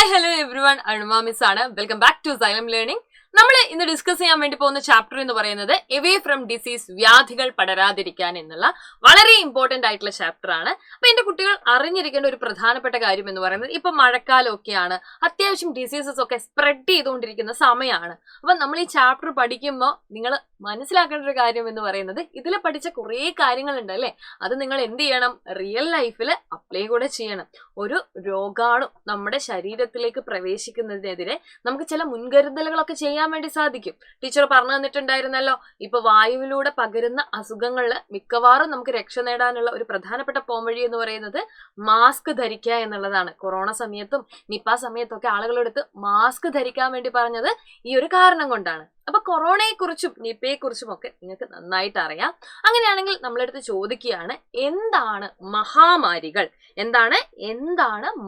Hi, hello everyone. Anuma Miss Ana. Welcome back to Xylem Learning. നമ്മൾ ഇന്ന് discuss ചെയ്യാൻ വേണ്ടി പോകുന്ന ചാപ്റ്റർ എന്ന് പറയുന്നത് എവേ ഫ്രം ഡിസീസ്, വ്യാധികൾ പടരാതിരിക്കാൻ എന്നുള്ള വളരെ ഇമ്പോർട്ടന്റ് ആയിട്ടുള്ള ചാപ്റ്റർ ആണ്. അപ്പൊ എന്റെ കുട്ടികൾ അറിഞ്ഞിരിക്കേണ്ട ഒരു പ്രധാനപ്പെട്ട കാര്യം എന്ന് പറയുന്നത് ഇപ്പൊ മഴക്കാലമൊക്കെയാണ്, അത്യാവശ്യം ഡിസീസസ് ഒക്കെ സ്പ്രെഡ് ചെയ്തുകൊണ്ടിരിക്കുന്ന സമയമാണ്. അപ്പൊ നമ്മൾ ഈ ചാപ്റ്റർ പഠിക്കുമ്പോൾ നിങ്ങൾ മനസ്സിലാക്കേണ്ട ഒരു കാര്യം എന്ന് പറയുന്നത് ഇതിൽ പഠിച്ച കുറേ കാര്യങ്ങളുണ്ട് അല്ലെ, അത് നിങ്ങൾ എന്ത് ചെയ്യണം, റിയൽ ലൈഫിൽ അപ്ലൈ കൂടെ ചെയ്യണം. ഒരു രോഗാണു നമ്മുടെ ശരീരത്തിലേക്ക് പ്രവേശിക്കുന്നതിനെതിരെ നമുക്ക് ചില മുൻകരുതലുകളൊക്കെ ചെയ്യാൻ വേണ്ടി സാധിക്കും. ടീച്ചർ പറഞ്ഞു തന്നിട്ടുണ്ടായിരുന്നല്ലോ, ഇപ്പൊ വായുവിലൂടെ പകരുന്ന അസുഖങ്ങളിൽ മിക്കവാറും നമുക്ക് രക്ഷ നേടാനുള്ള ഒരു പ്രധാനപ്പെട്ട പോംവഴി എന്ന് പറയുന്നത് മാസ്ക് ധരിക്കുക എന്നുള്ളതാണ്. കൊറോണ സമയത്തും നിപ്പ സമയത്തും ഒക്കെ ആളുകളെടുത്ത് മാസ്ക് ധരിക്കാൻ വേണ്ടി പറഞ്ഞത് ഈ ഒരു കാരണം കൊണ്ടാണ്. അപ്പൊ കൊറോണയെ കുറിച്ചും നിപ്പയെ കുറിച്ചും ഒക്കെ നിങ്ങൾക്ക് നന്നായിട്ട് അറിയാം. അങ്ങനെയാണെങ്കിൽ നമ്മളെടുത്ത് ചോദിക്കുകയാണ്, എന്താണ് മഹാമാരികൾ? എന്താണ്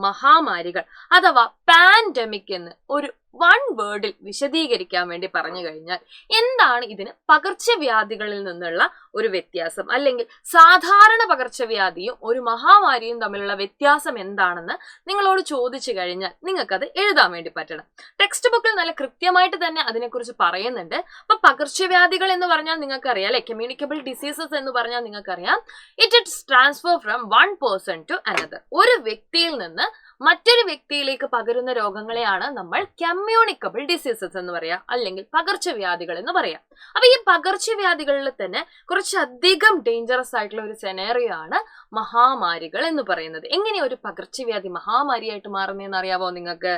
മഹാമാരികൾ അഥവാ പാൻഡമിക് എന്ന് ഒരു വൺ വേർഡിൽ വിശദീകരിക്കാൻ വേണ്ടി പറഞ്ഞു കഴിഞ്ഞാൽ എന്താണ് ഇതിന് പകർച്ചവ്യാധികളിൽ നിന്നുള്ള ഒരു വ്യത്യാസം, അല്ലെങ്കിൽ സാധാരണ പകർച്ചവ്യാധിയും ഒരു മഹാമാരിയും തമ്മിലുള്ള വ്യത്യാസം എന്താണെന്ന് നിങ്ങളോട് ചോദിച്ചു കഴിഞ്ഞാൽ നിങ്ങൾക്കത് എഴുതാൻ വേണ്ടി പറ്റണം. ടെക്സ്റ്റ് ബുക്കിൽ നല്ല കൃത്യമായിട്ട് തന്നെ അതിനെക്കുറിച്ച് പറയുന്നുണ്ട്. അപ്പൊ പകർച്ചവ്യാധികൾ എന്ന് പറഞ്ഞാൽ നിങ്ങൾക്കറിയാം അല്ലെ, കമ്മ്യൂണിക്കബിൾ ഡിസീസസ് എന്ന് പറഞ്ഞാൽ നിങ്ങൾക്കറിയാം, it's transfer from one person to another. ഒരു വ്യക്തിയിൽ നിന്ന് മറ്റൊരു വ്യക്തിയിലേക്ക് പകരുന്ന രോഗങ്ങളെയാണ് നമ്മൾ കമ്മ്യൂണിക്കബിൾ ഡിസീസസ് എന്ന് പറയാം, അല്ലെങ്കിൽ പകർച്ചവ്യാധികൾ എന്ന് പറയാം. അപ്പൊ ഈ പകർച്ചവ്യാധികളിൽ തന്നെ കുറച്ചധികം ഡേഞ്ചറസ് ആയിട്ടുള്ള ഒരു സെനേറിയോ ആണ് മഹാമാരികൾ എന്ന് പറയുന്നത്. എങ്ങനെ ഒരു പകർച്ചവ്യാധി മഹാമാരിയായിട്ട് മാറുന്നതെന്ന് അറിയാവോ നിങ്ങൾക്ക്?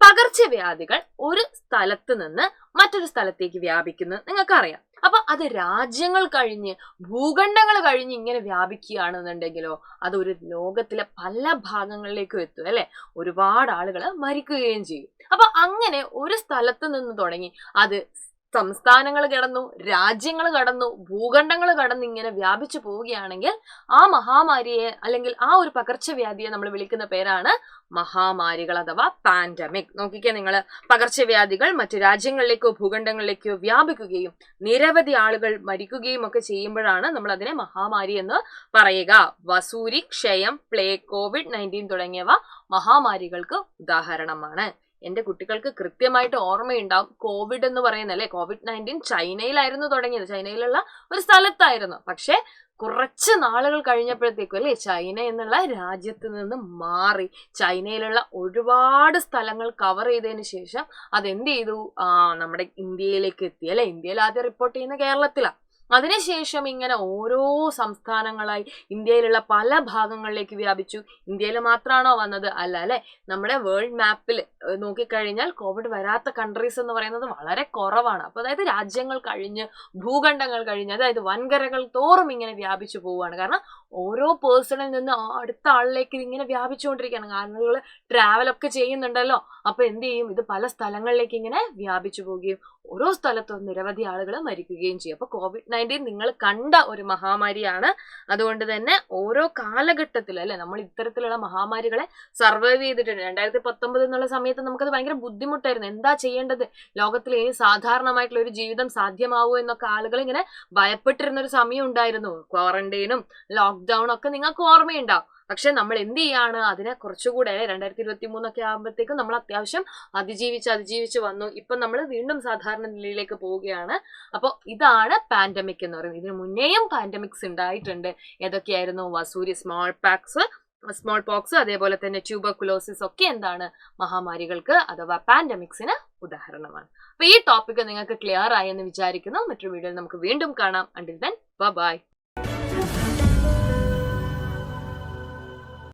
പകർച്ചവ്യാധികൾ ഒരു സ്ഥലത്ത് നിന്ന് മറ്റൊരു സ്ഥലത്തേക്ക് വ്യാപിക്കുന്നത് നിങ്ങൾക്കറിയാം. അപ്പൊ അത് രാജ്യങ്ങൾ കഴിഞ്ഞ് ഭൂഖണ്ഡങ്ങൾ കഴിഞ്ഞ് ഇങ്ങനെ വ്യാപിക്കുകയാണെന്നുണ്ടെങ്കിലോ അത് ഒരു ലോകത്തിലെ പല ഭാഗങ്ങളിലേക്കും എത്തും അല്ലെ, ഒരുപാട് ആളുകൾ മരിക്കുകയും ചെയ്യും. അപ്പൊ അങ്ങനെ ഒരു സ്ഥലത്ത് നിന്ന് തുടങ്ങി അത് സംസ്ഥാനങ്ങൾ കടന്നു, രാജ്യങ്ങൾ കടന്നു, ഭൂഖണ്ഡങ്ങൾ കടന്ന് ഇങ്ങനെ വ്യാപിച്ചു പോവുകയാണെങ്കിൽ ആ മഹാമാരിയെ അല്ലെങ്കിൽ ആ ഒരു പകർച്ചവ്യാധിയെ നമ്മൾ വിളിക്കുന്ന പേരാണ് മഹാമാരികൾ അഥവാ പാൻഡമിക്. നോക്കിക്കേ നിങ്ങൾ, പകർച്ചവ്യാധികൾ മറ്റു രാജ്യങ്ങളിലേക്കോ ഭൂഖണ്ഡങ്ങളിലേക്കോ വ്യാപിക്കുകയും നിരവധി ആളുകൾ മരിക്കുകയും ഒക്കെ ചെയ്യുമ്പോഴാണ് നമ്മൾ അതിനെ മഹാമാരി എന്ന് പറയുക. വസൂരി, ക്ഷയം, പ്ലേഗ്, COVID-19 തുടങ്ങിയവ മഹാമാരികൾക്ക് ഉദാഹരണമാണ്. എന്റെ കുട്ടികൾക്ക് കൃത്യമായിട്ട് ഓർമ്മയുണ്ടാവും, കോവിഡ് എന്ന് പറയുന്നല്ലേ, COVID-19 ചൈനയിലായിരുന്നു തുടങ്ങിയത്, ചൈനയിലുള്ള ഒരു സ്ഥലത്തായിരുന്നു. പക്ഷെ കുറച്ച് നാളുകൾ കഴിഞ്ഞപ്പോഴത്തേക്കും അല്ലേ ചൈന എന്നുള്ള രാജ്യത്ത് നിന്ന് മാറി ചൈനയിലുള്ള ഒരുപാട് സ്ഥലങ്ങൾ കവർ ചെയ്തതിന് ശേഷം അതെന്ത് ചെയ്തു, നമ്മുടെ ഇന്ത്യയിലേക്ക് എത്തി അല്ലെ. ഇന്ത്യയിൽ ആദ്യം റിപ്പോർട്ട് ചെയ്യുന്ന കേരളത്തിലാണ്. അതിനുശേഷം ഇങ്ങനെ ഓരോ സംസ്ഥാനങ്ങളായി ഇന്ത്യയിലുള്ള പല ഭാഗങ്ങളിലേക്ക് വ്യാപിച്ചു. ഇന്ത്യയിൽ മാത്രമാണോ വന്നത്? അല്ല അല്ലെ, നമ്മുടെ വേൾഡ് മാപ്പിൽ നോക്കിക്കഴിഞ്ഞാൽ കോവിഡ് വരാത്ത കൺട്രീസ് എന്ന് പറയുന്നത് വളരെ കുറവാണ്. അപ്പൊ അതായത് രാജ്യങ്ങൾ കഴിഞ്ഞ് ഭൂഖണ്ഡങ്ങൾ കഴിഞ്ഞ് അതായത് വൻകരകൾ തോറും ഇങ്ങനെ വ്യാപിച്ചു പോവുകയാണ്. കാരണം ഓരോ പേഴ്സണിൽ നിന്ന് അടുത്ത ആളിലേക്ക് ഇങ്ങനെ വ്യാപിച്ചുകൊണ്ടിരിക്കുകയാണ്. ആളുകൾ ട്രാവലൊക്കെ ചെയ്യുന്നുണ്ടല്ലോ, അപ്പൊ എന്ത് ചെയ്യും, ഇത് പല സ്ഥലങ്ങളിലേക്ക് ഇങ്ങനെ വ്യാപിച്ചു പോവുകയും ഓരോ സ്ഥലത്തും നിരവധി ആളുകൾ മരിക്കുകയും ചെയ്യും. അപ്പൊ COVID-19 നിങ്ങൾ കണ്ട ഒരു മഹാമാരിയാണ്. അതുകൊണ്ട് തന്നെ ഓരോ കാലഘട്ടത്തിലും അല്ലെ നമ്മൾ ഇത്തരത്തിലുള്ള മഹാമാരികളെ സർവൈവ് ചെയ്തിട്ടുണ്ട്. 2019 എന്നുള്ള സമയത്ത് നമുക്കത് ഭയങ്കര ബുദ്ധിമുട്ടായിരുന്നു. എന്താ ചെയ്യേണ്ടത്, ലോകത്തിൽ ഇനി സാധാരണമായിട്ടുള്ള ഒരു ജീവിതം സാധ്യമാവൂ എന്നൊക്കെ ആളുകൾ ഇങ്ങനെ ഭയപ്പെട്ടിരുന്ന ഒരു സമയം ഉണ്ടായിരുന്നു. ക്വാറന്റൈനും ലോക്ക്ഡൌണും ഒക്കെ നിങ്ങൾക്ക് ഓർമ്മയുണ്ടാവും. പക്ഷെ നമ്മൾ എന്ത് ചെയ്യാണ്, അതിനെ കുറച്ചുകൂടെ 2023 ഒക്കെ ആകുമ്പോഴത്തേക്കും നമ്മൾ അത്യാവശ്യം അതിജീവിച്ച് വന്നു. ഇപ്പൊ നമ്മൾ വീണ്ടും സാധാരണ നിലയിലേക്ക് പോവുകയാണ്. അപ്പോൾ ഇതാണ് പാൻഡമിക് എന്ന് പറയുന്നത്. ഇതിനു മുന്നേയും പാൻഡമിക്സ് ഉണ്ടായിട്ടുണ്ട്. ഏതൊക്കെയായിരുന്നു? വസൂരി, സ്മോൾ പോക്സ്, അതേപോലെ തന്നെ ട്യൂബർകുലോസിസ് ഒക്കെ എന്താണ് മഹാമാരികൾക്ക് അഥവാ പാൻഡമിക്സിന് ഉദാഹരണമാണ്. അപ്പൊ ഈ ടോപ്പിക് നിങ്ങൾക്ക് ക്ലിയർ ആയെന്ന് വിചാരിക്കുന്നു. മറ്റൊരു വീഡിയോയിൽ നമുക്ക് വീണ്ടും കാണാം. Until then bye.